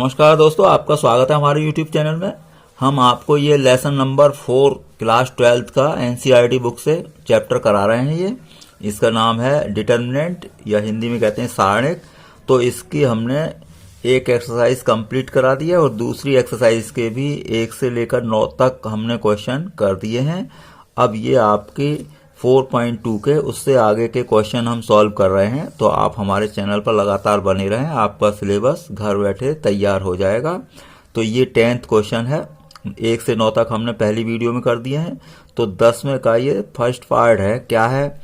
नमस्कार दोस्तों, आपका स्वागत है हमारे YouTube चैनल में। हम आपको ये लेसन नंबर 4 क्लास 12th का NCERT बुक से चैप्टर करा रहे हैं। ये इसका नाम है डिटर्मिनेंट या हिंदी में कहते हैं सारणिक। तो इसकी हमने एक एक्सरसाइज कंप्लीट करा दी है और दूसरी एक्सरसाइज के भी 1 से लेकर 9 तक हमने क्वेश्चन कर दिए हैं। अब ये आपकी 4.2 के उससे आगे के क्वेश्चन हम सॉल्व कर रहे हैं। तो आप हमारे चैनल पर लगातार बने रहें, आपका सिलेबस घर बैठे तैयार हो जाएगा। तो ये 10th क्वेश्चन है, 1 से 9 तक हमने पहली वीडियो में कर दिए हैं। तो 10वें का ये फर्स्ट पार्ट है। क्या है?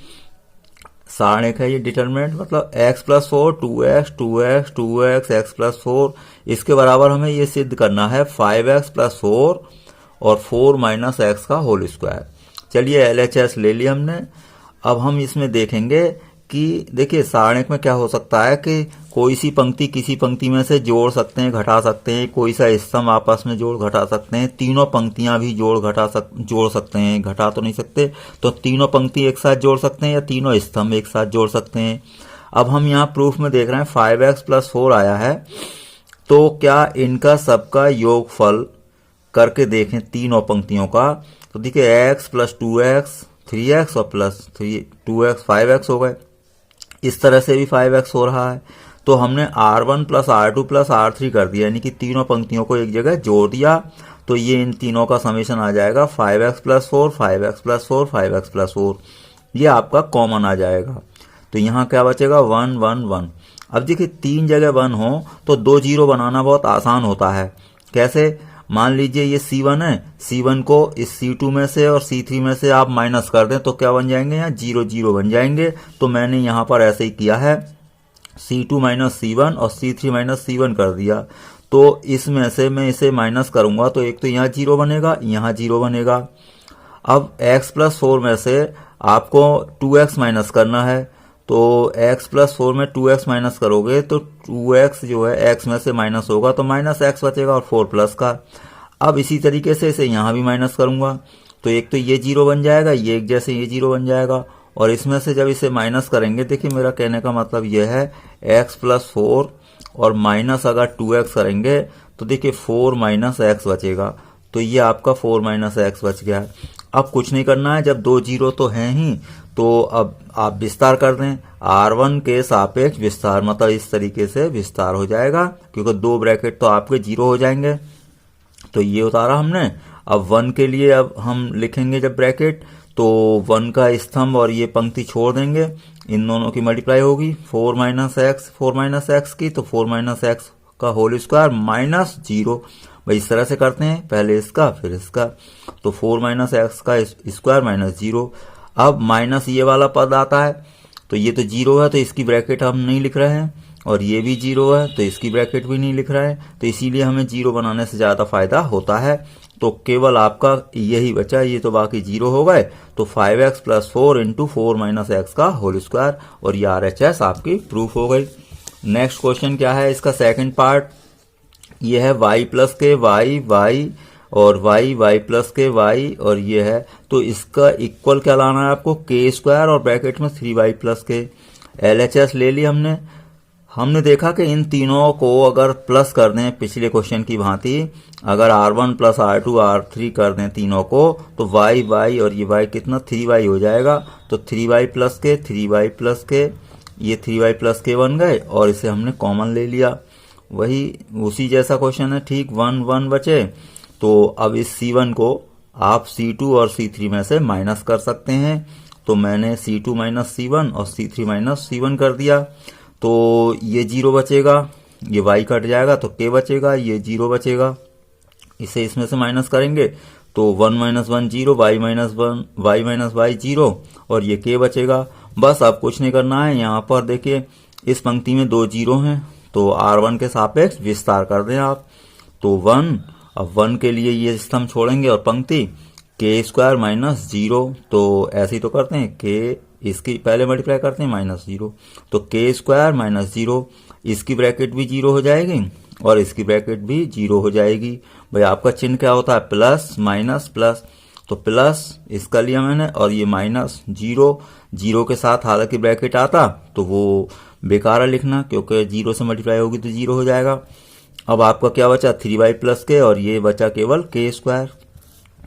सारणिक है ये डिटरमिनेंट, मतलब x + 4 2x 2x 2x x + 4 इसके बराबर हमें ये सिद्ध करना है 5x + 4 और 4 - x का होल स्क्वायर। चलिए LHS ले लिया हमने। अब हम इसमें देखेंगे कि देखिए सारणिक में क्या हो सकता है कि कोई सी पंक्ति किसी पंक्ति में से जोड़ सकते हैं, घटा सकते हैं, कोई सा स्तंभ आपस में जोड़ घटा सकते हैं, तीनों पंक्तियां भी जोड़ सकते हैं, घटा तो नहीं सकते। तो तीनों पंक्ति एक साथ जोड़ सकते हैं या तीनों स्तंभ एक साथ जोड़ सकते हैं। अब हम यहाँ प्रूफ में देख रहे हैं 5x + 4 आया है, तो क्या इनका सबका योगफल करके देखें तीनों पंक्तियों का। तो देखिए x + 2x 3x और +2x 5x हो गए। इस तरह से भी 5x हो रहा है। तो हमने R1 + R2 + R3 कर दिया, यानी कि तीनों पंक्तियों को एक जगह जोड़ दिया। तो ये इन तीनों का समेशन आ जाएगा 5x + 4 5x + 4 5x + 4। ये आपका कॉमन आ जाएगा। तो यहाँ क्या बचेगा 1 1 1। अब देखिए 3 जगह 1 हो तो 2 0 बनाना बहुत आसान होता है। कैसे? मान लीजिए ये C1 है, C1 को इस C2 में से और C3 में से आप माइनस कर दें तो क्या बन जाएंगे? यहाँ 0 0 बन जाएंगे। तो मैंने यहाँ पर ऐसे ही किया है, C2 - C1 और C3 - C1 कर दिया। तो इसमें से मैं इसे माइनस करूंगा तो एक तो यहाँ 0 बनेगा, यहाँ 0 बनेगा। अब x + 4 में से आपको 2x माइनस करना है। तो x + 4 में 2x माइनस करोगे तो 2x जो है x में से माइनस होगा तो -x बचेगा और 4 प्लस का। अब इसी तरीके से इसे यहाँ भी माइनस करूंगा तो एक तो ये 0 बन जाएगा, ये एक जैसे ये 0 बन जाएगा। और इसमें से जब इसे माइनस करेंगे, देखिए मेरा कहने का मतलब यह है x + 4 और माइनस अगर 2x करेंगे तो देखिए 4 - x बचेगा। तो ये आपका 4 - x बच गया। अब कुछ नहीं करना है, जब 2 0 तो हैं ही, तो अब आप विस्तार कर दें। R1 के सापेक्ष विस्तार, मतलब इस तरीके से विस्तार हो जाएगा क्योंकि 2 ब्रैकेट तो आपके 0 हो जाएंगे। तो ये उतारा हमने। अब 1 के लिए अब हम लिखेंगे जब ब्रैकेट, तो 1 का स्तंभ और ये पंक्ति छोड़ देंगे, इन दोनों की मल्टीप्लाई होगी 4 - x की, तो 4 - x का होल स्क्वायर -0। भाई इस तरह से करते हैं, पहले इसका फिर इसका। तो 4 - x का स्क्वायर -0। अब माइनस ये वाला पद आता है, तो ये तो 0 है तो इसकी ब्रैकेट हम नहीं लिख रहे हैं, और ये भी 0 है तो इसकी ब्रैकेट भी नहीं लिख रहे हैं। तो इसीलिए हमें 0 बनाने से ज्यादा फायदा होता है। तो केवल आपका यही बचा, ये तो बाकी 0 हो गए। तो 5x + 4 × 4 - x का होल स्क्वायर, और ये RHS आपकी प्रूफ हो गई। नेक्स्ट क्वेश्चन क्या है? इसका सेकंड पार्ट ये है y + k y y और y + k y, और ये है तो इसका इक्वल क्या लाना है आपको? k² और ब्रैकेट में 3y + k। LHS ले ली हमने देखा कि इन तीनों को अगर प्लस कर दें पिछले क्वेश्चन की भांति, अगर R1 + R2 R3 कर दें तीनों को, तो y y और ये y कितना 3y हो जाएगा। तो 3y + k 3y + k, ये 3y + k बन गए और इसे हमने कॉमन ले लिया। वही उसी जैसा क्वेश्चन है, ठीक 1 1 बचे। तो अब इस C1 को आप C2 और C3 में से माइनस कर सकते हैं। तो मैंने C2 - C1 और C3 - C1 कर दिया। तो ये 0 बचेगा, ये y कट जाएगा तो k बचेगा, ये 0 बचेगा। इसे इसमें से माइनस करेंगे तो 1 - 1 0, y - y 0, और ये k बचेगा। बस अब कुछ नहीं करना है। यहाँ पर देखिए इस पंक्ति में 2 0 हैं, तो R1 के सापेक्ष विस्तार कर दें आप। तो 1, अब 1 के लिए ये स्तंभ छोड़ेंगे और पंक्ति k² - 0, तो ऐसे ही तो करते हैं, k इसकी पहले मल्टीप्लाई करते हैं -0, तो k² - 0, इसकी ब्रैकेट भी 0 हो जाएगी और इसकी ब्रैकेट भी 0 हो जाएगी। भाई आपका चिन्ह क्या होता है? Plus minus plus. तो प्लस इसका लिया मैंने, और ये -0, 0 के साथ हालांकि ब्रैकेट आता तो वो बेकार है लिखना, क्योंकि 0 से मल्टीप्लाई होगी तो 0 हो जाएगा। अब आपका क्या बचा 3y प्लस के और ये बचा केवल k स्क्वायर।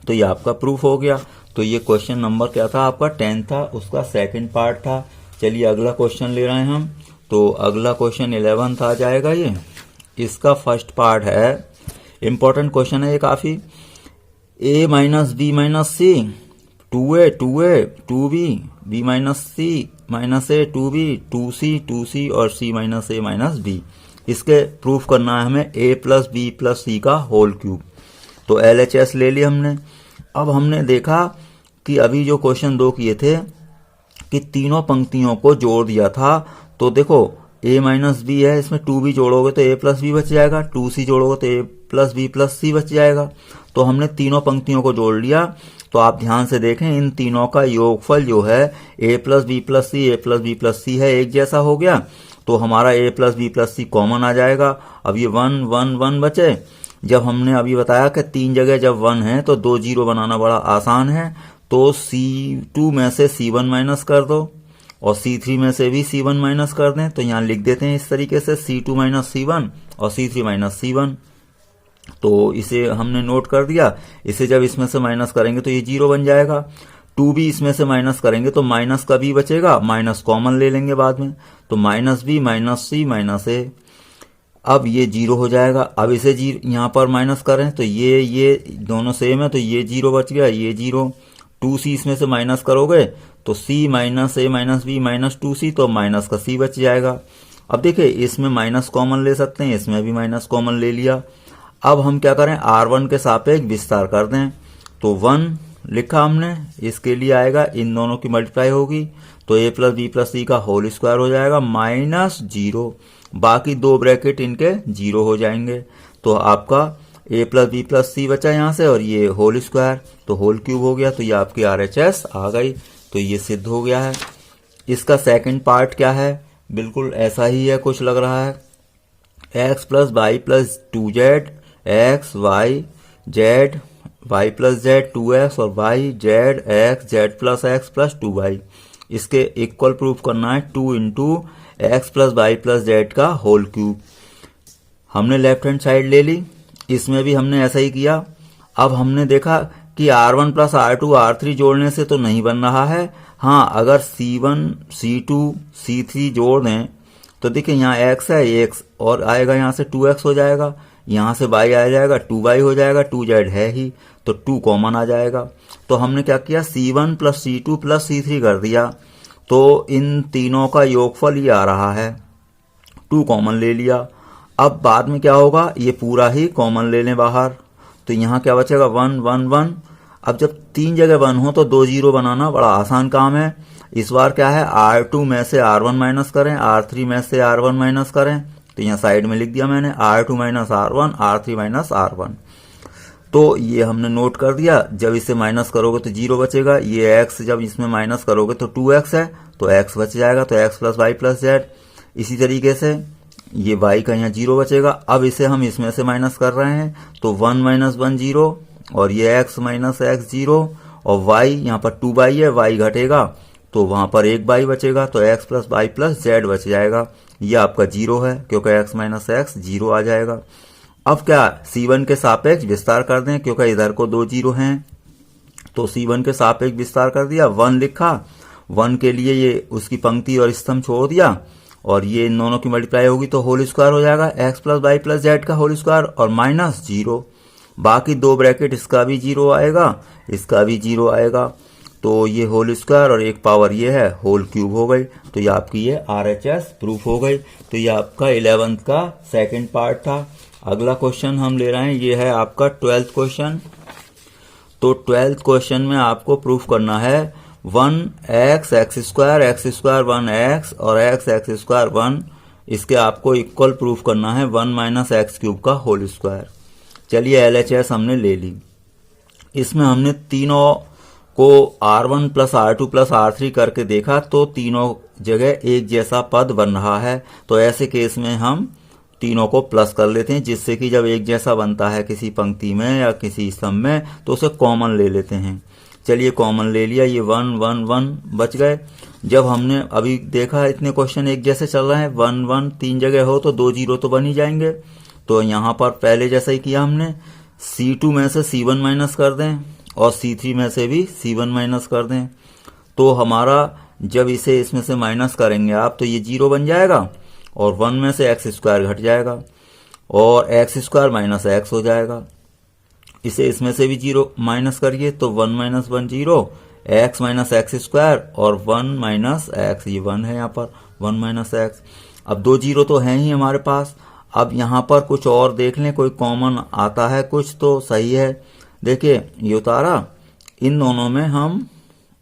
तो ये आपका प्रूफ हो गया। तो ये क्वेश्चन नंबर क्या था आपका 10 था, उसका सेकंड पार्ट था। चलिए अगला क्वेश्चन ले रहे हैं हम। तो अगला क्वेश्चन 11th आ जाएगा ये। इसका फर्स्ट पार्ट है, इंपॉर्टेंट क्वेश्चन है ये काफी। a minus B minus C 2a 2b b minus C minus a 2b 2c और c minus a minus b। इसके प्रूफ करना है हमें a plus B plus C का होल क्यूब। तो LHS ले लिया हमने। अब हमने देखा कि अभी जो क्वेश्चन 2 किए थे कि तीनों पंक्तियों को जोड़ दिया था। तो देखो a माइनस बी है, इसमें 2b जोड़ोगे तो a प्लस बी बच जाएगा, 2c जोड़ोगे तो a प्लस बी प्लस सी बच जाएगा। तो हमने तीनों पंक्तियों को जोड़ लिया। तो आप ध्यान से देखें, इन तीनों का योगफल जो है a plus B plus C, a plus B plus C है, एक जैसा हो गया। तो हमारा a plus B plus C common आ जाएगा। अब ये 1 1 1 बचे। जब हमने अभी बताया कि 3 जगह जब 1 है तो 2 जीरो बनाना बड़ा आसान है। तो C2 में से C1 माइनस कर दो और C3 में से भी C1 माइनस कर दें। तो यहाँ लिख देते हैं इस तरीके से C2 माइनस C1 और C3 माइनस C1। तो इसे हमने नोट कर दिया। इसे जब इसमें से माइनस करेंगे तो ये 0 बन जाएगा। 2 भी इसमें से माइनस करेंगे तो माइनस का भी बचेगा, माइनस कॉमन ले लेंगे बाद में। तो minus B minus C minus ए। अब ये 0 हो जाएगा। अब इसे यहाँ पर माइनस करें तो ये दोनों सेम है, तो ये 0 बच गया, ये 0। 2c इसमें से माइनस करोगे तो c minus a minus b minus 2c, तो माइनस का c बच जाएगा। अब देखिए इसमें माइनस कॉमन ले सकते हैं, इसमें भी माइनस कॉमन ले लिया। अब हम क्या करें, r1 के सापेक्ष विस्तार कर दें। तो 1 लिखा हमने, इसके लिए आएगा, इन दोनों की मल्टीप्लाई होगी तो a plus B plus C का होल स्क्वायर हो जाएगा माइनस 0। बाकी 2 ब्रैकेट इनके 0 हो जाएंगे। तो आपका a प्लस बी प्लस सी बचा यहाँ से और ये होल स्क्वायर, तो होल क्यूब हो गया। तो ये आपकी RHS आ गई। तो ये सिद्ध हो गया है। इसका सेकंड पार्ट क्या है, बिल्कुल ऐसा ही है, कुछ लग रहा है। x plus Y plus 2z x Y z y plus z 2x और y z x z plus x plus 2y। इसके इक्वल प्रूफ करना है 2 into X plus Y plus Z का होल क्यूब। हमने लेफ्ट हैंड साइड ले ली, इसमें भी हमने ऐसा ही किया। अब हमने देखा कि R1 प्लस R2 R3 जोड़ने से तो नहीं बन रहा है। हाँ, अगर C1 C2 C3 जोड़ दें तो देखिए यहाँ x है, x और आएगा यहाँ से 2x हो जाएगा, यहाँ से y आ जाएगा 2y हो जाएगा, 2z है ही तो 2 कॉमन आ जाएगा। तो हमने क्या किया, C1 plus C2 plus C3 कर दिया। तो इन तीनों का योगफल ये आ रहा है, 2 कॉमन ले लिया। अब बाद में क्या होगा, ये पूरा ही कॉमन ले लें बाहर। तो यहाँ क्या बचेगा 1 1 1। अब जब 3 जगह 1 हो तो 2 जीरो बनाना बड़ा आसान काम है। इस बार क्या है, R2 में से R1 माइनस करें, R3 में से R1 माइनस करें। तो यहाँ साइड में लिख दिया मैंने R2 minus R1 R3 minus R1। तो ये हमने नोट कर दिया। जब इसे माइनस करोगे तो 0 बचेगा। ये x जब इसमें माइनस करोगे तो 2x है तो x बच जाएगा, तो x plus Y plus Z. इसी तरीके से ये y का यहाँ 0 बचेगा। अब इसे हम इसमें से माइनस कर रहे हैं तो 1 माइनस 1 0 और ये x माइनस x 0 और y यहाँ पर 2y है, y घटेगा तो वहां पर 1y बचेगा, तो x plus Y plus Z बच जाएगा। ये आपका 0 है क्योंकि x माइनस x 0 आ जाएगा। अब क्या, C1 के सापेक्ष विस्तार कर दें क्योंकि इधर को 2 जीरो हैं। तो C1 के सापेक्ष विस्तार कर दिया, 1 लिखा। 1 के लिए ये उसकी पंक्ति और स्तंभ छोड़ दिया और ये इन दोनों की मल्टीप्लाई होगी तो होल स्क्वायर हो जाएगा, x plus Y plus Z का होल स्क्वायर और माइनस 0। बाकी 2 ब्रैकेट, इसका भी 0 आएगा, इसका भी 0 आएगा। तो ये होल स्क्वायर और एक पावर ये है, होल क्यूब हो गई। तो ये आपकी ये RHS प्रूफ हो गई। तो ये आपका 11th का सेकंड पार्ट था। अगला क्वेश्चन हम ले रहे हैं, ये है आपका 12th क्वेश्चन। तो 12th क्वेश्चन में आपको प्रूफ करना है 1x x स्क्वायर 1x और x स्क्वायर 1, इसके आपको इक्वल प्रूफ करना है 1 माइनस एक्स क्यूब का होल स्क्वायर। चलिए LHS हमने ले ली। इसमें हमने तीनों को R1 plus R2 plus R3 करके देखा तो तीनों जगह एक जैसा पद बन रहा है। तो ऐसे केस में हम तीनों को प्लस कर लेते हैं, जिससे कि जब एक जैसा बनता है किसी पंक्ति में या किसी स्तंभ में तो उसे कॉमन ले लेते हैं। चलिए कॉमन ले लिया, ये 1 1 1 बच गए। जब हमने अभी देखा इतने क्वेश्चन एक जैसे चल रहे हैं, 1 1 3 जगह हो तो 2 जीरो तो बन ही जाएंगे। तो यहाँ पर पहले जैसा ही किया हमने, C2 में से C1 माइनस कर दें और C3 में से भी C1 माइनस कर दें। तो हमारा जब इसे इसमें से माइनस करेंगे आप तो ये 0 बन जाएगा और 1 में से एक्स स्क्वायर घट जाएगा और एक्स स्क्वायर माइनस एक्स हो जाएगा। इसे इसमें से भी 0 माइनस करिए तो 1 minus 1 0, x minus x square और 1 माइनस एक्स, ये 1 है यहाँ पर, 1 माइनस एक्स। अब 2 0 तो हैं ही हमारे पास। अब यहाँ पर कुछ और देख लें, कोई कॉमन आता है कुछ तो सही है। देखिए ये उतारा, इन दोनों में हम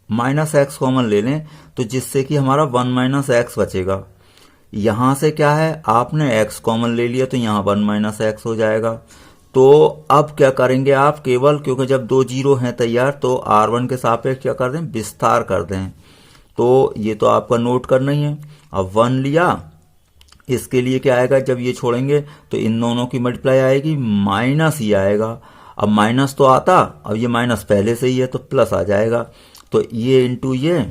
माइनस एक्स कॉमन ले लें तो जिससे कि हमारा 1 माइनस एक्स बचेगा। यहाँ से क्या है, आपने एक्स कॉमन ले लिया तो यहाँ 1 माइनस एक्स हो जाएगा। तो अब क्या करेंगे आप, केवल क्योंकि जब 2 0 हैं तैयार तो R1 के सापेक्ष क्या कर दें, विस्तार कर दें। तो ये तो आपका नोट करना ही है। अब 1 लिया, इसके लिए क्या आएगा, जब ये छोड़ेंगे तो इन दोनों की मल्टीप्लाई आएगी, माइनस ही आएगा। अब माइनस तो आता, अब ये माइनस पहले से ही है तो प्लस आ जाएगा। तो ये इंटू ये,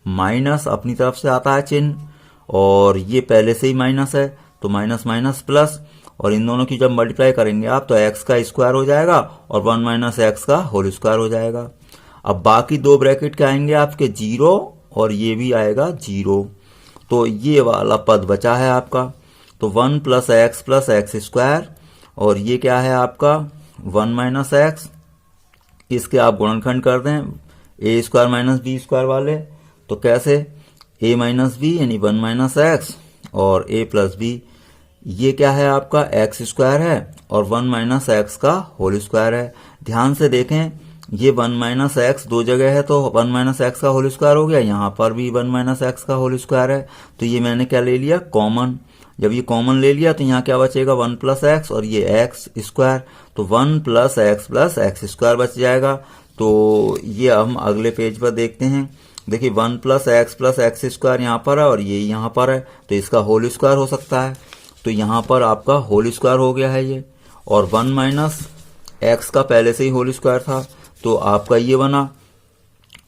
माइनस अपनी तरफ से आता है चिन्ह और ये पहले से ही माइनस है तो माइनस माइनस प्लस, और इन दोनों की जब मल्टीप्लाई करेंगे आप तो एक्स का स्क्वायर हो जाएगा और 1 माइनस एक्स का होल स्क्वायर हो जाएगा। अब बाकी 2 ब्रैकेट क्या आएंगे आपके, 0 और ये भी आएगा 0। तो ये वाला पद बचा है आपका। तो 1 प्लस एक्स स्क्वायर और ये क्या है आपका 1 माइनस एक्स, इसके आप गुणनखंड कर दें ए स्क्वायर माइनस बी स्क्वायर वाले। तो कैसे, ए माइनस बी यानी 1 माइनस एक्स और ए प्लस बी, ये क्या है आपका एक्स स्क्वायर है और 1 माइनस एक्स का होल स्क्वायर है। ध्यान से देखें, ये 1 माइनस एक्स 2 जगह है तो 1 माइनस एक्स का होल स्क्वायर हो गया, यहाँ पर भी 1 माइनस एक्स का होल स्क्वायर है। तो ये मैंने क्या ले लिया, कॉमन। जब ये कॉमन ले लिया तो यहाँ क्या बचेगा, 1 प्लस एक्स और ये एक्स स्क्वायर, तो 1 प्लस एक्स स्क्वायर बच जाएगा। तो ये हम अगले पेज पर देखते हैं। देखिए 1 प्लस एक्स स्क्वायर यहाँ पर है और ये यहाँ पर है तो इसका होल स्क्वायर हो सकता है। तो यहाँ पर आपका होल स्क्वायर हो गया है ये, और 1 माइनस एक्स का पहले से ही होल स्क्वायर था तो आपका ये बना।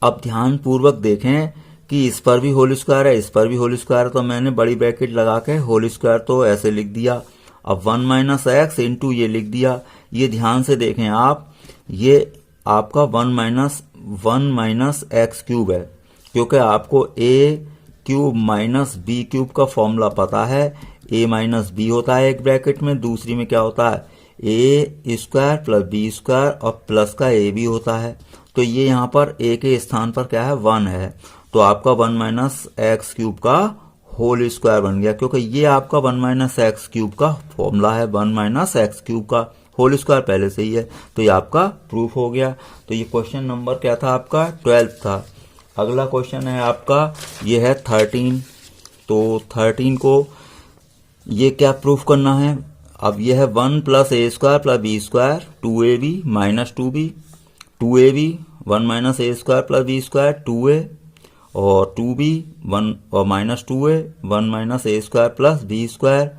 अब ध्यान पूर्वक देखें कि इस पर भी होल स्क्वायर है, इस पर भी होल स्क्वायर है, तो मैंने बड़ी ब्रैकेट लगा के होल स्क्वायर तो ऐसे लिख दिया। अब 1 माइनस एक्स इंटू ये लिख दिया। ये ध्यान से देखें आप, ये आपका 1 माइनस एक्स क्यूब है, क्योंकि आपको ए क्यूब माइनस बी क्यूब का फॉर्मूला पता है। ए माइनस बी होता है एक ब्रैकेट में, दूसरी में क्या होता है, A square plus B square और प्लस का ए भी होता है। तो ये यहाँ पर ए के स्थान पर क्या है, 1 है, तो आपका 1 माइनस एक्स क्यूब का होल स्क्वायर बन गया, क्योंकि ये आपका 1 माइनस एक्स क्यूब का फॉर्मूला है। 1 माइनस एक्स क्यूब का होल स्क्वायर पहले से ही है, तो ये आपका प्रूफ हो गया। तो ये क्वेश्चन नंबर क्या था आपका, 12 था। अगला क्वेश्चन है आपका, ये है 13। तो 13 को ये क्या प्रूफ करना है, अब ये है 1 plus A square plus B square 2ab minus 2b, 2ab 1 minus A square plus B square 2a और 2b 1 और minus 2a 1 minus A square plus B square,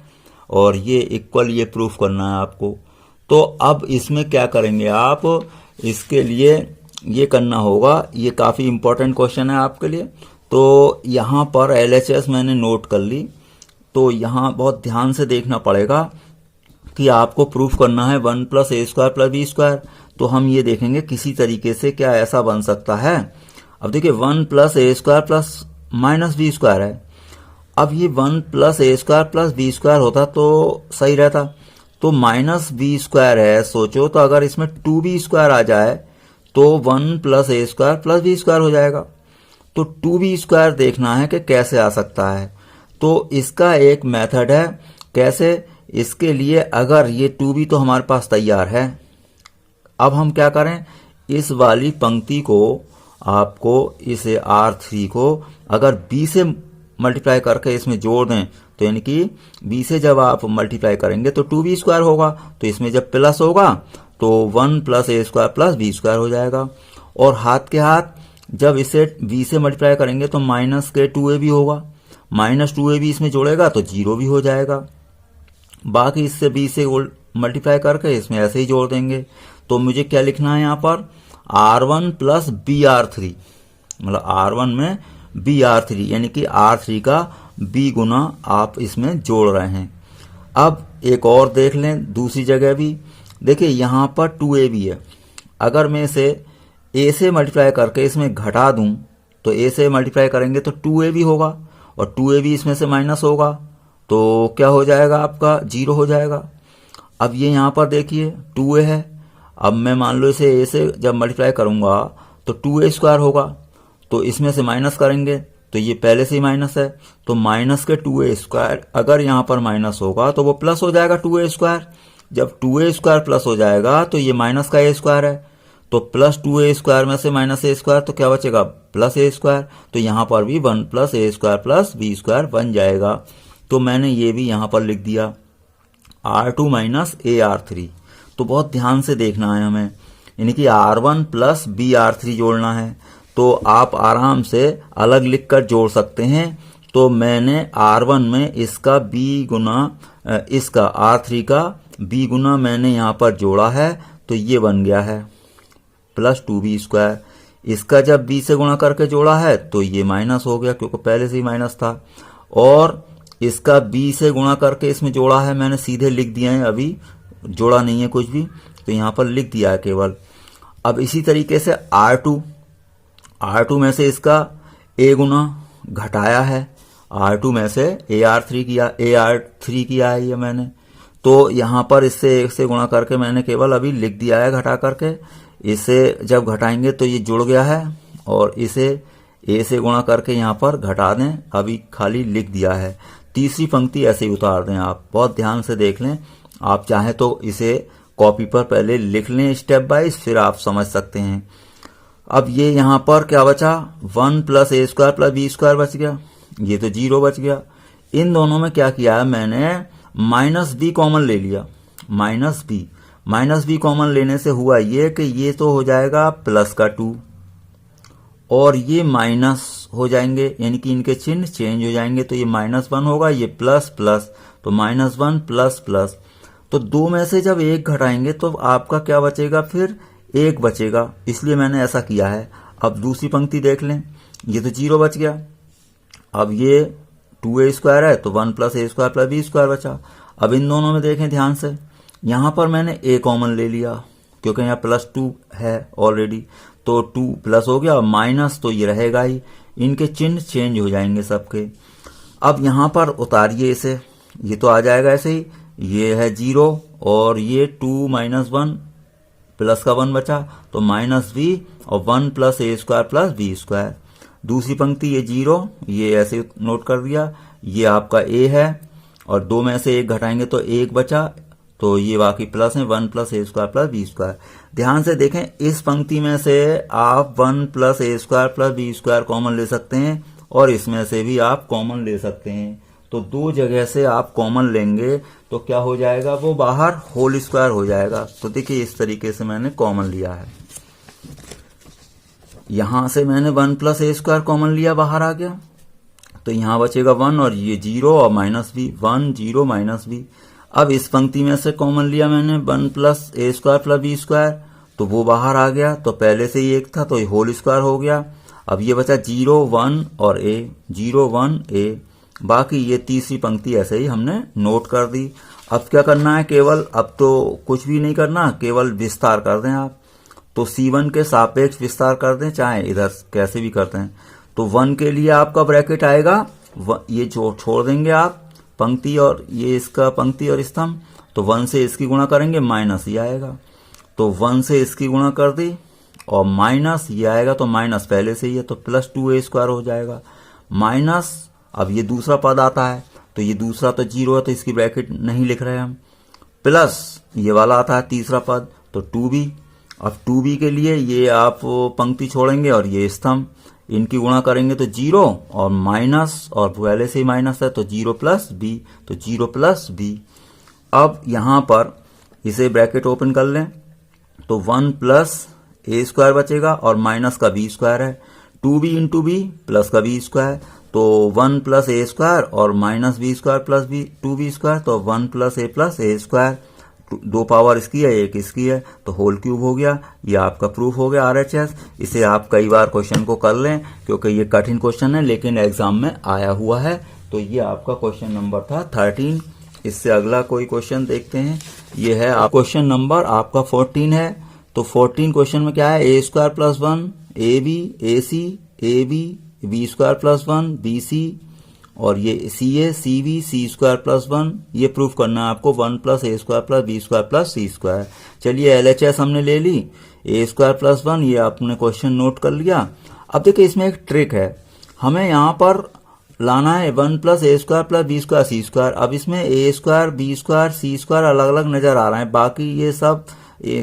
और ये इक्वल, ये प्रूफ करना है आपको। तो अब इसमें क्या करेंगे आप, इसके लिए ये करना होगा, ये काफ़ी इंपॉर्टेंट क्वेश्चन है आपके लिए। तो यहाँ पर LHS मैंने नोट कर ली, तो यहाँ बहुत ध्यान से देखना पड़ेगा कि आपको प्रूफ करना है 1 plus A square plus B square. तो हम ये देखेंगे किसी तरीके से क्या ऐसा बन सकता है। अब देखिए 1 plus A square plus minus B square है। अब ये 1 plus A square plus B square होता तो सही रहता, तो माइनस बी स्क्वायर है, सोचो तो अगर इसमें 2b स्क्वायर आ जाए तो 1 plus A square plus B square हो जाएगा। तो 2b स्क्वायर देखना है कि कैसे आ सकता है। तो इसका एक मेथड है, कैसे, इसके लिए अगर ये 2b तो हमारे पास तैयार है, अब हम क्या करें, इस वाली पंक्ति को आपको, इसे R3 को अगर b से मल्टीप्लाई करके इसमें जोड़ दें तो यानी कि b से जब आप मल्टीप्लाई करेंगे तो 2b स्क्वायर होगा, तो इसमें जब प्लस होगा तो 1 plus A square plus B square हो जाएगा, और हाथ के हाथ जब इसे b से मल्टीप्लाई करेंगे तो माइनस के 2ab होगा, माइनस 2ab इसमें जोड़ेगा तो 0 भी हो जाएगा। बाकी इससे b से मल्टीप्लाई करके इसमें ऐसे ही जोड़ देंगे। तो मुझे क्या लिखना है यहाँ पर, R1 प्लस BR3, मतलब R1 में BR3 यानी कि R3 का b गुना आप इसमें जोड़ रहे हैं। अब एक और देख लें दूसरी जगह भी। देखिए यहाँ पर 2a भी है। अगर मैं इसे a से मल्टीप्लाई करके इसमें घटा दूं तो a से मल्टीप्लाई करेंगे तो 2a भी होगा और 2a भी इसमें से माइनस होगा तो क्या हो जाएगा, आपका 0 हो जाएगा। अब ये यहाँ पर देखिए 2a है। अब मैं मान लो इसे a से जब मल्टीप्लाई करूंगा तो 2a स्क्वायर होगा, तो इसमें से माइनस करेंगे तो ये पहले से ही माइनस है, तो माइनस के 2a स्क्वायर अगर यहाँ पर माइनस होगा तो वो प्लस हो जाएगा 2a स्क्वायर। जब 2a स्क्वायर प्लस हो जाएगा तो ये माइनस का a स्क्वायर है, तो प्लस 2a स्क्वायर में से माइनस a स्क्वायर तो क्या बचेगा, प्लस a स्क्वायर। तो यहाँ पर भी 1 plus a square plus b square बन जाएगा। तो मैंने ये भी यहाँ पर लिख दिया R2 माइनस AR3। तो बहुत ध्यान से देखना है हमें, यानी कि R1 प्लस BR3 जोड़ना है। तो आप आराम से अलग लिखकर जोड़ सकते हैं। तो मैंने R1 में इसका B गुना इसका R3 का B गुना मैंने यहाँ पर जोड़ा है, तो ये बन गया है प्लस 2b स्क्वायर। इसका जब b से गुणा करके जोड़ा है तो ये माइनस हो गया क्योंकि पहले से ही माइनस था, और इसका b से गुणा करके इसमें जोड़ा है, मैंने सीधे लिख दिया है, अभी जोड़ा नहीं है कुछ भी, तो यहाँ पर लिख दिया है केवल। अब इसी तरीके से R2 में से इसका a गुना घटाया है, R2 में से AR3 किया है ये मैंने, तो यहाँ पर इससे 1 से गुणा करके मैंने केवल अभी लिख दिया है घटा करके। इसे जब घटाएंगे तो ये जुड़ गया है, और इसे a से गुणा करके यहाँ पर घटा दें, अभी खाली लिख दिया है। तीसरी पंक्ति ऐसे ही उतार दें, आप बहुत ध्यान से देख लें। आप चाहें तो इसे कॉपी पर पहले लिख लें स्टेप वाइज, फिर आप समझ सकते हैं। अब ये यहाँ पर क्या बचा, 1 plus a square plus b square बच गया, ये तो 0 बच गया। इन दोनों में क्या किया है, मैंने माइनस b कॉमन ले लिया। माइनस b कॉमन लेने से हुआ ये कि ये तो हो जाएगा प्लस का 2 और ये माइनस हो जाएंगे, यानी कि इनके चिन्ह चेंज हो जाएंगे। तो ये -1 होगा, ये प्लस प्लस, तो -1 प्लस प्लस। तो 2 में से जब 1 घटाएंगे तो आपका क्या बचेगा, फिर 1 बचेगा, इसलिए मैंने ऐसा किया है। अब दूसरी पंक्ति देख लें, ये तो 0 बच गया। अब ये 2a स्क्वायर है तो 1 plus a square plus b square बचा। अब इन दोनों में देखें ध्यान से, यहाँ पर मैंने a कॉमन ले लिया क्योंकि यहाँ +2 है ऑलरेडी, तो 2 प्लस हो गया, माइनस तो ये रहेगा ही, इनके चिन्ह चेंज हो जाएंगे सबके। अब यहाँ पर उतारिए इसे, ये तो आ जाएगा ऐसे ही, ये है 0 और ये 2 माइनस 1 प्लस का 1 बचा, तो -b और 1 plus a square plus b square. दूसरी पंक्ति ये 0, ये ऐसे नोट कर दिया, ये आपका a है और 2 में से 1 घटाएंगे तो 1 बचा, तो ये बाकी प्लस है 1 plus a square plus b square. ध्यान से देखें, इस पंक्ति में से आप 1 plus a square plus b square common ले सकते हैं और इसमें से भी आप कॉमन ले सकते हैं। तो 2 जगह से आप कॉमन लेंगे तो क्या हो जाएगा, वो बाहर होल स्क्वायर हो जाएगा। तो देखिए इस तरीके से मैंने कॉमन लिया है। यहां से मैंने 1 प्लस a स्क्वायर कॉमन लिया, बाहर आ गया, तो यहां बचेगा 1 और ये 0 और -b, 1 0 -b। अब इस पंक्ति में से कॉमन लिया मैंने 1 plus a square plus b square, तो वो बाहर आ गया, तो पहले से ही 1 था तो ये होल स्क्वायर हो गया। अब ये बचा 0 1 और a, 0 1 a। बाकी ये तीसरी पंक्ति ऐसे ही हमने नोट कर दी। अब क्या करना है, केवल अब तो कुछ भी नहीं करना, केवल विस्तार कर दें आप। तो C1 के सापेक्ष विस्तार कर दें, चाहे इधर कैसे भी करते हैं। तो 1 के लिए आपका ब्रैकेट आएगा, ये जो छोड़ देंगे आप पंक्ति और ये इसका पंक्ति और स्तंभ, तो 1 से इसकी गुणा करेंगे माइनस ही आएगा, तो 1 से इसकी गुणा कर दी और माइनस ये आएगा, तो माइनस पहले से ही है तो प्लस 2a स्क्वायर हो जाएगा माइनस। अब ये दूसरा पद आता है, तो ये दूसरा तो 0 है तो इसकी ब्रैकेट नहीं लिख रहे हम, प्लस ये वाला आता है तीसरा पद तो 2b। अब 2b के लिए ये आप पंक्ति छोड़ेंगे और ये स्तंभ, इनकी गुणा करेंगे तो 0 और माइनस, और पहले से ही माइनस है तो 0 प्लस b, तो 0 प्लस b। अब यहां पर इसे ब्रैकेट ओपन कर लें तो 1 प्लस a स्क्वायर बचेगा और माइनस का b स्क्वायर है, 2b इंटू b प्लस का b स्क्वायर, तो 1 प्लस a स्क्वायर और minus b square plus b 2b square, तो 1 प्लस a स्क्वायर, 2 पावर इसकी है 1 इसकी है, तो होल क्यूब हो गया। ये आपका प्रूफ हो गया RHS। इसे आप कई बार क्वेश्चन को कर लें क्योंकि ये कठिन क्वेश्चन है लेकिन एग्जाम में आया हुआ है। तो ये आपका क्वेश्चन नंबर था 13। इससे अगला कोई क्वेश्चन देखते हैं। ये है क्वेश्चन नंबर आपका 14 है। तो 14 क्वेश्चन में क्या है, A square plus 1 A B A C A B square plus 1 B C और ये C A C B C square plus 1, ये प्रूफ करना है आपको 1 plus A square plus B square plus C square. चलिए LHS हमने ले ली, ए square plus 1 ये आपने क्वेश्चन नोट कर लिया। अब देखिए इसमें एक ट्रिक है, हमें यहाँ पर लाना है 1 plus A square plus B square C square. अब इसमें ए स्क्वायर बी स्क्वायर सी स्क्वायर अलग अलग नजर आ रहे हैं, बाकी ये सब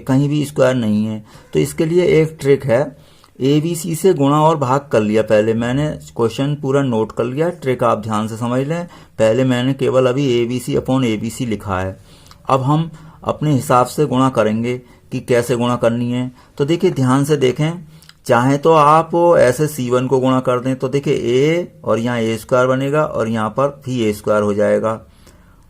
कहीं भी स्क्वायर नहीं है। तो इसके लिए एक ट्रिक है, ए बी सी से गुणा और भाग कर लिया। पहले मैंने क्वेश्चन पूरा नोट कर लिया, ट्रिक आप ध्यान से समझ लें। पहले मैंने केवल अभी A B C upon A B C लिखा है। अब हम अपने हिसाब से गुणा करेंगे कि कैसे गुणा करनी है। तो देखिए ध्यान से देखें, चाहे तो आप ऐसे C1 को गुणा कर दें, तो देखिए ए और यहाँ ए स्क्वायर बनेगा और यहाँ पर भी ए स्क्वायर हो जाएगा,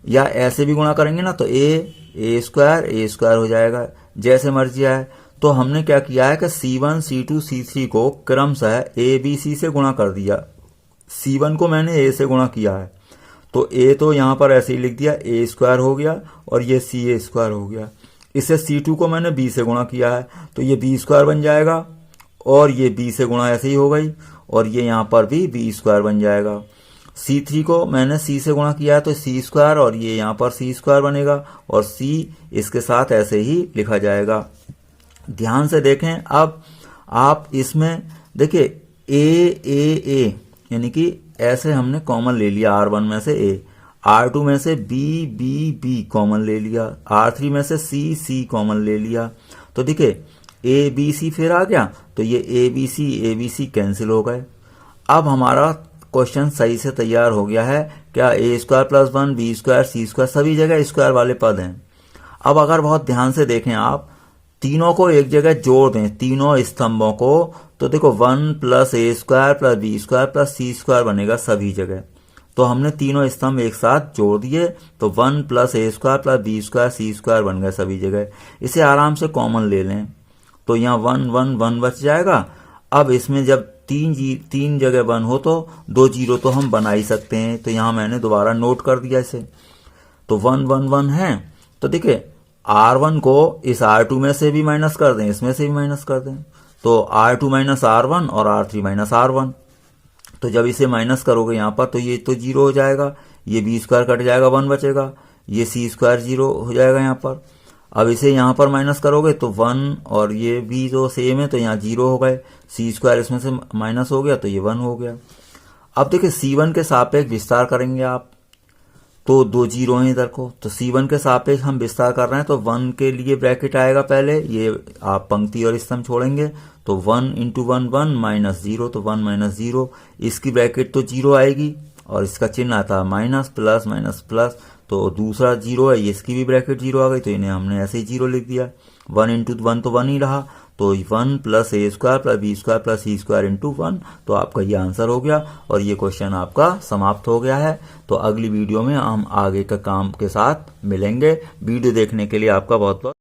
या ऐसे भी गुणा करेंगे ना तो ए स्क्वायर हो जाएगा, जैसे मर्जी आए। तो हमने क्या किया है कि C1 C2 C3 को क्रमशः ए बी सी से गुणा कर दिया। C1 को मैंने ए से गुणा किया है, तो ए तो यहाँ पर ऐसे ही लिख दिया, ए स्क्वायर हो गया और ये सी ए स्क्वायर हो गया। इसे C2 को मैंने बी से गुणा किया है, तो ये बी स्क्वायर बन जाएगा और ये बी से गुणा ऐसे ही हो गई और ये यहाँ पर भी बी स्क्वायर बन जाएगा। C3 को मैंने सी से गुणा किया है, तो सी स्क्वायर और ये यहाँ पर सी स्क्वायर बनेगा और सी इसके साथ ऐसे ही लिखा जाएगा। ध्यान से देखें, अब आप इसमें देखिए ए यानी कि ऐसे हमने कॉमन ले लिया, R1 में से ए, R2 में से बी कॉमन ले लिया, R3 में से सी कॉमन ले लिया। तो देखिए ए बी सी फिर आ गया, तो ये ए बी सी कैंसिल हो गए। अब हमारा क्वेश्चन सही से तैयार हो गया है। क्या ए स्क्वायर प्लस 1 बी स्क्वायर सी स्क्वायर सभी जगह स्क्वायर वाले पद हैं। अब अगर बहुत ध्यान से देखें, आप तीनों को एक जगह जोड़ दें, तीनों स्तंभों को, तो देखो 1 plus A square plus B square plus C square बनेगा सभी जगह। तो हमने तीनों स्तंभ एक साथ जोड़ दिए, तो 1 plus A square plus B square C square बन गए सभी जगह। इसे आराम से कॉमन ले लें, तो यहाँ 1 बच जाएगा। अब इसमें जब तीन जगह 1 हो तो 2 जीरो तो हम बना ही सकते हैं, तो यहाँ मैंने दोबारा नोट कर दिया इसे। तो 1 है, तो देखिए R1 को इस R2 में से भी माइनस कर दें, इसमें से भी माइनस कर दें, तो R2 माइनस R1 और R3 माइनस R1। तो जब इसे माइनस करोगे यहाँ पर, तो ये तो जीरो हो जाएगा, ये बी स्क्वायर कट जाएगा, 1 बचेगा, ये सी स्क्वायर जीरो हो जाएगा यहाँ पर। अब इसे यहाँ पर माइनस करोगे तो 1 और ये भी जो सेम है, तो यहाँ जीरो हो गए, सी स्क्वायर इसमें से माइनस हो गया, तो ये 1 हो गया। अब देखिए C1 के सापेक्ष विस्तार करेंगे आप, तो 2 जीरो हैं इधर को, तो C1 के सापेक्ष हम विस्तार कर रहे हैं, तो 1 के लिए ब्रैकेट आएगा पहले, ये आप पंक्ति और स्तंभ छोड़ेंगे, तो 1 × 1 1 माइनस 0, तो 1 माइनस 0, इसकी ब्रैकेट तो जीरो आएगी और इसका चिन्ह आता है माइनस प्लस माइनस प्लस, तो दूसरा जीरो है, इसकी भी ब्रैकेट जीरो आ गई, तो इन्हें हमने ऐसे ही जीरो लिख दिया। 1 × 1 तो 1 ही रहा, तो 1 plus A square plus B square plus C square into 1, तो आपका ये आंसर हो गया और ये क्वेश्चन आपका समाप्त हो गया है। तो अगली वीडियो में हम आगे का काम के साथ मिलेंगे। वीडियो देखने के लिए आपका बहुत बहुत